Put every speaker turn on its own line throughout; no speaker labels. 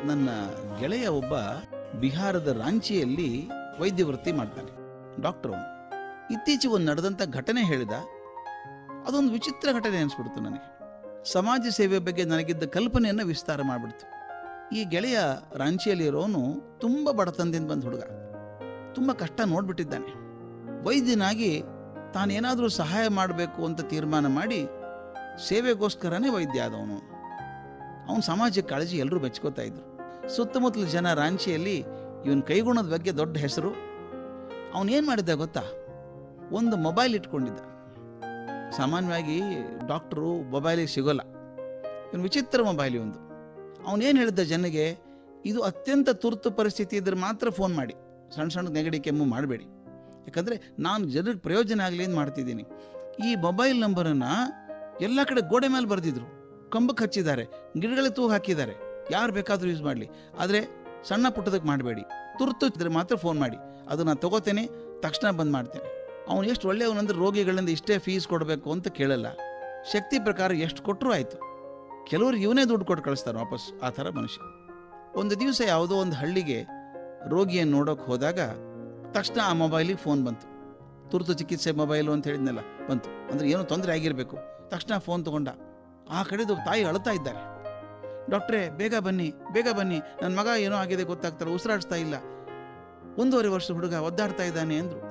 ನನ್ನ ಗೆಳೆಯ ಒಬ್ಬ ಬಿಹಾರದ ರಾಂಚಿಯಲ್ಲಿ ವೈದ್ಯ ವೃತ್ತಿ ಮಾಡ್ತಾನೆ, ಡಾಕ್ಟರ್ ಅವನು. ಇತ್ತೀಚೆಗೆ ಒಂದು ನಡೆದಂಥ ಘಟನೆ ಹೇಳಿದ. ಅದೊಂದು ವಿಚಿತ್ರ ಘಟನೆ ಅನಿಸ್ಬಿಡ್ತು ನನಗೆ. ಸಮಾಜ ಸೇವೆ ಬಗ್ಗೆ ನನಗಿದ್ದ ಕಲ್ಪನೆಯನ್ನು ವಿಸ್ತಾರ ಮಾಡಿಬಿಡ್ತು. ಈ ಗೆಳೆಯ ರಾಂಚಿಯಲ್ಲಿರೋನು ತುಂಬ ಬಡತನದಿಂದ ಬಂದ ಹುಡುಗ, ತುಂಬ ಕಷ್ಟ ನೋಡ್ಬಿಟ್ಟಿದ್ದಾನೆ. ವೈದ್ಯನಾಗಿ ತಾನೇನಾದರೂ ಸಹಾಯ ಮಾಡಬೇಕು ಅಂತ ತೀರ್ಮಾನ ಮಾಡಿ ಸೇವೆಗೋಸ್ಕರನೇ ವೈದ್ಯ ಆದವನು. ಅವನು ಸಮಾಜಕ್ಕೆ ಕಾಳಜಿ, ಎಲ್ಲರೂ ಮೆಚ್ಕೋತಾ ಇದ್ರು. ಸುತ್ತಮುತ್ತಲ ಜನ ರಾಂಚಿಯಲ್ಲಿ ಇವನ ಕೈಗುಣದ ಬಗ್ಗೆ ದೊಡ್ಡ ಹೆಸರು. ಅವನೇನು ಮಾಡಿದ್ದ ಗೊತ್ತಾ? ಒಂದು ಮೊಬೈಲ್ ಇಟ್ಕೊಂಡಿದ್ದ. ಸಾಮಾನ್ಯವಾಗಿ ಡಾಕ್ಟ್ರು ಮೊಬೈಲಿಗೆ ಸಿಗೋಲ್ಲ, ಇವನು ವಿಚಿತ್ರ ಮೊಬೈಲ್ ಒಂದು. ಅವನೇನು ಹೇಳಿದ್ದ ಜನಗೆ, ಇದು ಅತ್ಯಂತ ತುರ್ತು ಪರಿಸ್ಥಿತಿ ಇದ್ರೆ ಮಾತ್ರ ಫೋನ್ ಮಾಡಿ, ಸಣ್ಣ ಸಣ್ಣ ನೆಗಡಿ ಕೆಮ್ಮು ಮಾಡಬೇಡಿ, ಯಾಕಂದರೆ ನಾನು ಜನರಿಗೆ ಪ್ರಯೋಜನ ಆಗಲಿ ಅಂತ ಮಾಡ್ತಿದ್ದೀನಿ. ಈ ಮೊಬೈಲ್ ನಂಬರನ್ನು ಎಲ್ಲ ಕಡೆ ಗೋಡೆ ಮೇಲೆ ಬರೆದಿದ್ರು, ಕಂಬಕ್ಕೆ ಹಚ್ಚಿದ್ದಾರೆ, ಗಿಡಗಳಿಗೆ ತೂಗು ಹಾಕಿದ್ದಾರೆ, ಯಾರು ಬೇಕಾದರೂ ಯೂಸ್ ಮಾಡಲಿ, ಆದರೆ ಸಣ್ಣ ಪುಟ್ಟದಕ್ಕೆ ಮಾಡಬೇಡಿ, ತುರ್ತು ಇದ್ರೆ ಮಾತ್ರ ಫೋನ್ ಮಾಡಿ, ಅದು ನಾನು ತಗೋತೇನೆ, ತಕ್ಷಣ ಬಂದ್ ಮಾಡ್ತೇನೆ. ಅವನು ಎಷ್ಟು ಒಳ್ಳೆಯವನಂದ್ರೆ ರೋಗಿಗಳಿಂದ ಇಷ್ಟೇ ಫೀಸ್ ಕೊಡಬೇಕು ಅಂತ ಕೇಳಲ್ಲ, ಶಕ್ತಿ ಪ್ರಕಾರ ಎಷ್ಟು ಕೊಟ್ಟರೂ ಆಯಿತು. ಕೆಲವ್ರಿಗೆ ಇವನೇ ದುಡ್ಡು ಕೊಟ್ಟು ಕಳಿಸ್ತಾರೆ ವಾಪಸ್, ಆ ಥರ ಮನುಷ್ಯ. ಒಂದು ದಿವಸ ಯಾವುದೋ ಒಂದು ಹಳ್ಳಿಗೆ ರೋಗಿಯನ್ನು ನೋಡೋಕೆ ಹೋದಾಗ ತಕ್ಷಣ ಆ ಮೊಬೈಲಿಗೆ ಫೋನ್ ಬಂತು. ತುರ್ತು ಚಿಕಿತ್ಸೆ ಮೊಬೈಲು ಅಂತ ಹೇಳಿದ್ನಲ್ಲ, ಬಂತು. ಅಂದರೆ ಏನೋ ತೊಂದರೆ ಆಗಿರಬೇಕು. ತಕ್ಷಣ ಫೋನ್ ತೊಗೊಂಡ. ಆ ಕಡೆದು ತಾಯಿ ಅಳ್ತಾ ಇದ್ದಾರೆ. ಡಾಕ್ಟ್ರೇ, ಬೇಗ ಬನ್ನಿ, ಬೇಗ ಬನ್ನಿ, ನನ್ನ ಮಗ ಏನೋ ಆಗಿದೆ ಗೊತ್ತಾಗ್ತಾರೆ, ಉಸಿರಾಡಿಸ್ತಾ ಇಲ್ಲ, 1.5 ವರ್ಷದ ಹುಡುಗ ಒದ್ದಾಡ್ತಾ ಇದ್ದಾನೆ ಅಂದರು.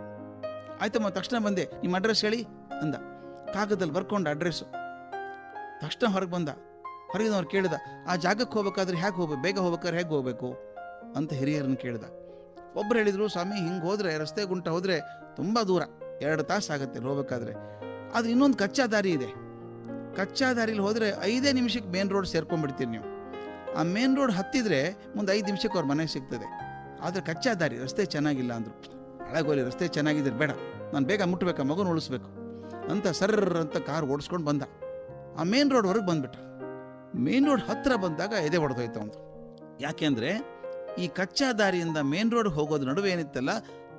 ಆಯ್ತಮ್ಮ, ತಕ್ಷಣ ಬಂದೆ, ನಿಮ್ಮ ಅಡ್ರೆಸ್ ಹೇಳಿ ಅಂದ. ಕಾಗದಲ್ಲಿ ಬರ್ಕೊಂಡ ಅಡ್ರೆಸ್ಸು. ತಕ್ಷಣ ಹೊರಗೆ ಬಂದ. ಹೊರಗಿನವ್ರು ಕೇಳಿದ, ಆ ಜಾಗಕ್ಕೆ ಹೋಗ್ಬೇಕಾದ್ರೆ ಹೇಗೆ ಹೋಗ್ಬೇಕು, ಬೇಗ ಹೋಗ್ಬೇಕಾದ್ರೆ ಹೇಗೆ ಹೋಗ್ಬೇಕು ಅಂತ ಹಿರಿಯರನ್ನು ಕೇಳಿದ. ಒಬ್ಬರು ಹೇಳಿದರು, ಸ್ವಾಮಿ ಹಿಂಗೆ ಹೋದರೆ, ರಸ್ತೆ ಗುಂಟ ಹೋದರೆ ತುಂಬ ದೂರ, 2 ತಾಸು ಆಗುತ್ತೆ ಹೋಗ್ಬೇಕಾದ್ರೆ. ಅದು ಇನ್ನೊಂದು ಕಚ್ಚಾ ದಾರಿ ಇದೆ, ಕಚ್ಚಾ ದಾರಿಲಿ ಹೋದರೆ 5 ನಿಮಿಷಕ್ಕೆ ಮೇನ್ ರೋಡ್ ಸೇರ್ಕೊಂಡ್ಬಿಡ್ತೀರಿ ನೀವು. ಆ ಮೇನ್ ರೋಡ್ ಹತ್ತಿದ್ರೆ ಮುಂದೆ 5 ನಿಮಿಷಕ್ಕೆ ಅವ್ರ ಮನೆಗೆ ಸಿಗ್ತದೆ. ಆದರೆ ಕಚ್ಚಾ ದಾರಿ, ರಸ್ತೆ ಚೆನ್ನಾಗಿಲ್ಲ ಅಂದರು. ಹಳಗೋಲಿ, ರಸ್ತೆ ಚೆನ್ನಾಗಿದ್ರೆ ಬೇಡ, ನಾನು ಬೇಗ ಮುಟ್ಟಬೇಕಾ, ಮಗುನ ಉಳಿಸ್ಬೇಕು ಅಂತ ಸರ್ರ ಅಂತ ಕಾರ್ ಓಡಿಸ್ಕೊಂಡು ಬಂದ. ಆ ಮೇನ್ ರೋಡ್ ಹೊರಗೆ ಬಂದ್ಬಿಟ್ಟ. ಮೇನ್ ರೋಡ್ ಹತ್ತಿರ ಬಂದಾಗ ಎದೆ ಹೊಡೆದೋಯ್ತು ಅವನು. ಯಾಕೆಂದರೆ ಈ ಕಚ್ಚಾ ದಾರಿಯಿಂದ ಮೇನ್ ರೋಡ್ ಹೋಗೋದು ನಡುವೆ ಏನಿತ್ತಲ್ಲ,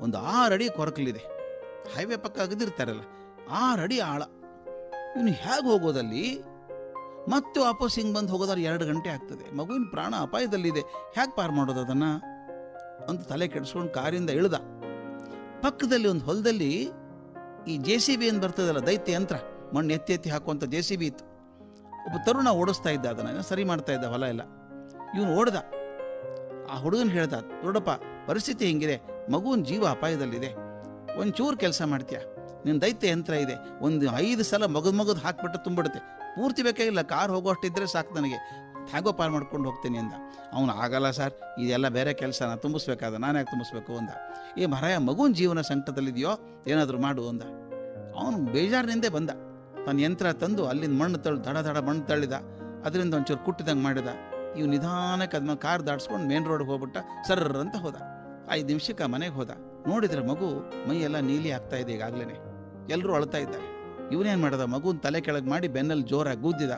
ಒಂದು 6 ಅಡಿ ಕೊರಕಲಿದೆ. ಹೈವೇ ಪಕ್ಕ ಅಗದಿರ್ತಾರಲ್ಲ, 6 ಅಡಿ ಆಳ. ಇವನು ಹೇಗೆ ಹೋಗೋದಲ್ಲಿ? ಮತ್ತೆ ವಾಪಸ್ ಹಿಂಗೆ ಬಂದು ಹೋಗೋದಾದ್ರೆ 2 ಗಂಟೆ ಆಗ್ತದೆ. ಮಗುವಿನ ಪ್ರಾಣ ಅಪಾಯದಲ್ಲಿದೆ, ಹೇಗೆ ಪಾರು ಮಾಡೋದು ಅದನ್ನು ಅಂತ ತಲೆ ಕೆಡಿಸ್ಕೊಂಡು ಕಾರಿಂದ ಇಳ್ದ. ಪಕ್ಕದಲ್ಲಿ ಒಂದು ಹೊಲದಲ್ಲಿ ಈ JCB ಏನು ಬರ್ತದಲ್ಲ, ದೈತ್ಯ ಯಂತ್ರ, ಮಣ್ಣು ಎತ್ತಿ ಎತ್ತಿ ಹಾಕುವಂಥ JCB ಇತ್ತು. ಒಬ್ಬ ತರುಣ ಓಡಿಸ್ತಾ ಇದ್ದ, ಅದನ್ನು ಸರಿ ಮಾಡ್ತಾ ಇದ್ದ ಹೊಲ ಎಲ್ಲ. ಇವನು ಓಡ್ದ. ಆ ಹುಡುಗನ ಹೇಳ್ದ, ನೋಡಪ್ಪ, ಪರಿಸ್ಥಿತಿ ಹಿಂಗಿದೆ, ಮಗುವಿನ ಜೀವ ಅಪಾಯದಲ್ಲಿದೆ, ಒಂಚೂರು ಕೆಲಸ ಮಾಡ್ತೀಯ, ನಿನ್ನ ದೈತ್ಯ ಯಂತ್ರ ಇದೆ, ಒಂದು 5 ಸಲ ಮಗದು ಹಾಕ್ಬಿಟ್ಟು ತುಂಬಿಡುತ್ತೆ, ಪೂರ್ತಿ ಬೇಕಾಗಿಲ್ಲ, ಕಾರ್ ಹೋಗೋಷ್ಟಿದ್ರೆ ಸಾಕು, ನನಗೆ ಹೇಗೋ ಪಾರು ಮಾಡ್ಕೊಂಡು ಹೋಗ್ತೀನಿ ಅಂದ. ಅವನು, ಆಗಲ್ಲ ಸರ್, ಇದೆಲ್ಲ ಬೇರೆ ಕೆಲಸ, ನಾನು ತುಂಬಿಸ್ಬೇಕಾದ, ನಾನು ಯಾಕೆ ತುಂಬಿಸ್ಬೇಕು ಅಂದ. ಏ ಮಹಾರಾಯ, ಮಗುವಿನ ಜೀವನ ಸಂಕಟದಲ್ಲಿದೆಯೋ, ಏನಾದರೂ ಮಾಡು ಅಂದ. ಅವನು ಬೇಜಾರಿನಿಂದೇ ಬಂದ. ತನ್ನ ಯಂತ್ರ ತಂದು ಅಲ್ಲಿಂದ ಮಣ್ಣು ದಡ ದಡ ಮಣ್ಣು ತಳ್ಳಿದ, ಅದರಿಂದ ಒಂಚೂರು ಕುಟ್ಟಿದಂಗೆ ಮಾಡಿದ. ಇವು ನಿಧಾನಕ್ಕೆ ಅದ್ಮ ಕಾರ್ ದಾಡ್ಸ್ಕೊಂಡು ಮೇನ್ ರೋಡ್ಗೆ ಹೋಗ್ಬಿಟ್ಟ, ಸರ್ರ ಅಂತ ಹೋದ. 5 ನಿಮಿಷಕ್ಕೆ ಆ ಮನೆಗೆ ಹೋದ. ನೋಡಿದ್ರೆ ಮಗು ಮೈಯೆಲ್ಲ ನೀಲಿ ಆಗ್ತಾ ಇದೆ ಈಗಾಗಲೇ, ಎಲ್ಲರೂ ಅಳ್ತಾ ಇದ್ದಾರೆ. ಇವನೇನು ಮಾಡ್ದ, ಮಗುನ ತಲೆ ಕೆಳಗೆ ಮಾಡಿ ಬೆನ್ನಲ್ಲಿ ಜೋರಾಗಿ ಗೂದಿದ.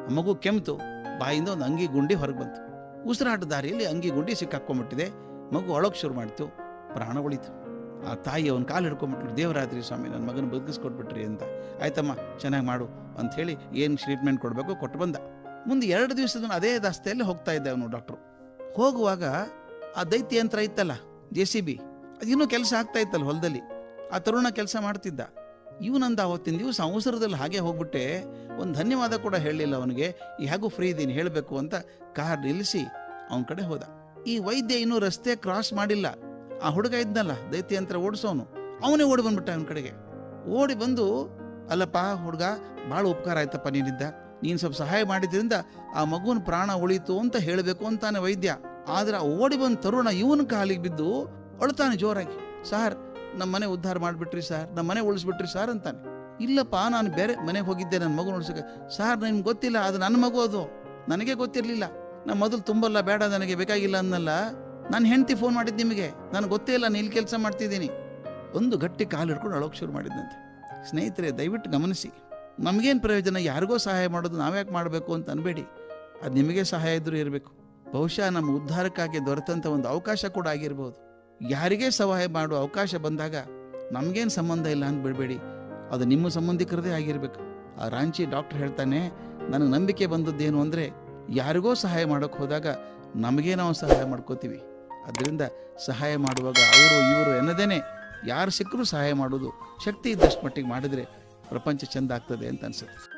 ಆ ಮಗು ಕೆಮ್ತು, ಬಾಯಿಂದ ಒಂದು ಅಂಗಿ ಗುಂಡಿ ಹೊರಗೆ ಬಂತು. ಉಸಿರಾಟ ದಾರಿಯಲ್ಲಿ ಅಂಗಿ ಗುಂಡಿ ಸಿಕ್ಕಾಕೊಂಡ್ಬಿಟ್ಟಿದೆ. ಮಗು ಅಳೋಕೆ ಶುರು ಮಾಡ್ತು, ಪ್ರಾಣ ಉಳಿತು. ಆ ತಾಯಿ ಅವನ ಕಾಲು ಹಿಡ್ಕೊಂಡ್ಬಿಟ್ಲು, ದೇವರಾತ್ರಿ ಸ್ವಾಮಿ, ನನ್ನ ಮಗನ ಬದುಕಿಸ್ಕೊಟ್ಬಿಟ್ರಿ ಅಂತ. ಆಯ್ತಮ್ಮ, ಚೆನ್ನಾಗಿ ಮಾಡು ಅಂಥೇಳಿ ಏನು ಟ್ರೀಟ್ಮೆಂಟ್ ಕೊಡಬೇಕು ಕೊಟ್ಟು ಬಂದ. ಮುಂದೆ 2 ದಿವಸದ ಅದೇ ದಾಸ್ತೆಯಲ್ಲಿ ಹೋಗ್ತಾ ಇದ್ದೆ ಅವನು ಡಾಕ್ಟ್ರು. ಹೋಗುವಾಗ ಆ ದೈತ್ಯ ಯಂತ್ರ ಇತ್ತಲ್ಲ, JCB, ಅದು ಇನ್ನೂ ಕೆಲಸ ಆಗ್ತಾ ಇತ್ತಲ್ಲ ಹೊಲದಲ್ಲಿ. ಆ ತರುಣ ಕೆಲಸ ಮಾಡ್ತಿದ್ದ. ಇವನಂದ, ಅವತ್ತಿನ ದಿವಸ ಅವಸರದಲ್ಲಿ ಹಾಗೆ ಹೋಗ್ಬಿಟ್ಟೆ, ಒಂದು ಧನ್ಯವಾದ ಕೂಡ ಹೇಳಲಿಲ್ಲ ಅವನಿಗೆ. ಈ ಹೇಗೂ ಫ್ರೀ ಇದ್ದೀನಿ ಹೇಳಬೇಕು ಅಂತ ಕಾರ್ ನಿಲ್ಲಿಸಿ ಅವನ ಕಡೆ ಹೋದ. ಈ ವೈದ್ಯ ಇನ್ನೂ ರಸ್ತೆ ಕ್ರಾಸ್ ಮಾಡಿಲ್ಲ. ಆ ಹುಡುಗ ಇದ್ನಲ್ಲ ದೈತ್ಯ ಯಂತ್ರ ಓಡಿಸೋನು, ಅವನೇ ಓಡಿ ಬಂದ್ಬಿಟ್ಟ ಅವನ ಕಡೆಗೆ. ಓಡಿ ಬಂದು, ಅಲ್ಲಪ್ಪ ಹುಡುಗ, ಭಾಳ ಉಪಕಾರ ಆಯ್ತಪ್ಪ ನಿನ್ನಿಂದ, ನೀನು ಸ್ವಲ್ಪ ಸಹಾಯ ಮಾಡಿದ್ರಿಂದ ಆ ಮಗುವಿನ ಪ್ರಾಣ ಉಳಿತು ಅಂತ ಹೇಳಬೇಕು ಅಂತಾನೆ ವೈದ್ಯ. ಆದ್ರೆ ಓಡಿ ಬಂದ ತರುಣ ಇವನ ಕಾಲಿಗೆ ಬಿದ್ದು ಅಳ್ತಾನೆ ಜೋರಾಗಿ, ಸಾರ್ ನಮ್ಮ ಮನೆ ಉದ್ಧಾರ ಮಾಡಿಬಿಟ್ರಿ ಸಾರ್, ನಮ್ಮ ಮನೆ ಉಳಿಸ್ಬಿಟ್ರಿ ಸಾರ್ ಅಂತಾನೆ. ಇಲ್ಲಪ್ಪ, ನಾನು ಬೇರೆ ಮನೆಗೆ ಹೋಗಿದ್ದೆ ನನ್ನ ಮಗು ಉಳಿಸಕ್ಕೆ. ಸಾರ್, ನಿಮ್ಗೆ ಗೊತ್ತಿಲ್ಲ, ಅದು ನನ್ನ ಮಗು, ಅದು ನನಗೆ ಗೊತ್ತಿರಲಿಲ್ಲ, ನಾನು ಮೊದಲು ತುಂಬಲ್ಲ, ಬೇಡ ನನಗೆ ಬೇಕಾಗಿಲ್ಲ ಅನ್ನಲ್ಲ, ನಾನು ಹೆಂಡತಿ ಫೋನ್ ಮಾಡಿದ್ದು ನಿಮಗೆ, ನನಗೆ ಗೊತ್ತೇ ಇಲ್ಲ, ನೀನು ಇಲ್ಲಿ ಕೆಲಸ ಮಾಡ್ತಿದ್ದೀನಿ. ಒಂದು ಗಟ್ಟಿ ಕಾಲು ಹಿಡ್ಕೊಂಡು ಅಳೋಕೆ ಶುರು ಮಾಡಿದ್ದಂತೆ. ಸ್ನೇಹಿತರೆ, ದಯವಿಟ್ಟು ಗಮನಿಸಿ, ನಮಗೇನು ಪ್ರಯೋಜನ, ಯಾರಿಗೋ ಸಹಾಯ ಮಾಡೋದು ನಾವ್ಯಾಕೆ ಮಾಡಬೇಕು ಅಂತ ಅನ್ಬೇಡಿ. ಅದು ನಿಮಗೆ ಸಹಾಯ ಇದ್ರೂ ಇರಬೇಕು. ಬಹುಶಃ ನಮ್ಮ ಉದ್ಧಾರಕ್ಕಾಗಿ ದೊರೆತಂಥ ಒಂದು ಅವಕಾಶ ಕೂಡ ಆಗಿರ್ಬೋದು. ಯಾರಿಗೇ ಸಹಾಯ ಮಾಡುವ ಅವಕಾಶ ಬಂದಾಗ ನಮಗೇನು ಸಂಬಂಧ ಇಲ್ಲ ಅಂತ ಬಿಡಬೇಡಿ, ಅದು ನಿಮ್ಮ ಸಂಬಂಧಿಕರದೇ ಆಗಿರಬೇಕು. ಆ ರಾಂಚಿ ಡಾಕ್ಟರ್ ಹೇಳ್ತಾನೆ, ನನಗೆ ನಂಬಿಕೆ ಬಂದದ್ದೇನು ಅಂದರೆ, ಯಾರಿಗೋ ಸಹಾಯ ಮಾಡೋಕ್ಕೆ ಹೋದಾಗ ನಮಗೇ ನಾವು ಸಹಾಯ ಮಾಡ್ಕೋತೀವಿ. ಅದರಿಂದ ಸಹಾಯ ಮಾಡುವಾಗ ಅವರು ಇವರು ಎನ್ನದೇನೆ ಯಾರು ಸಿಕ್ಕರೂ ಸಹಾಯ ಮಾಡೋದು, ಶಕ್ತಿ ಇದ್ದಷ್ಟು ಮಟ್ಟಿಗೆ ಮಾಡಿದರೆ ಪ್ರಪಂಚ ಚೆಂದ ಆಗ್ತದೆ ಅಂತ ಅನಿಸುತ್ತೆ.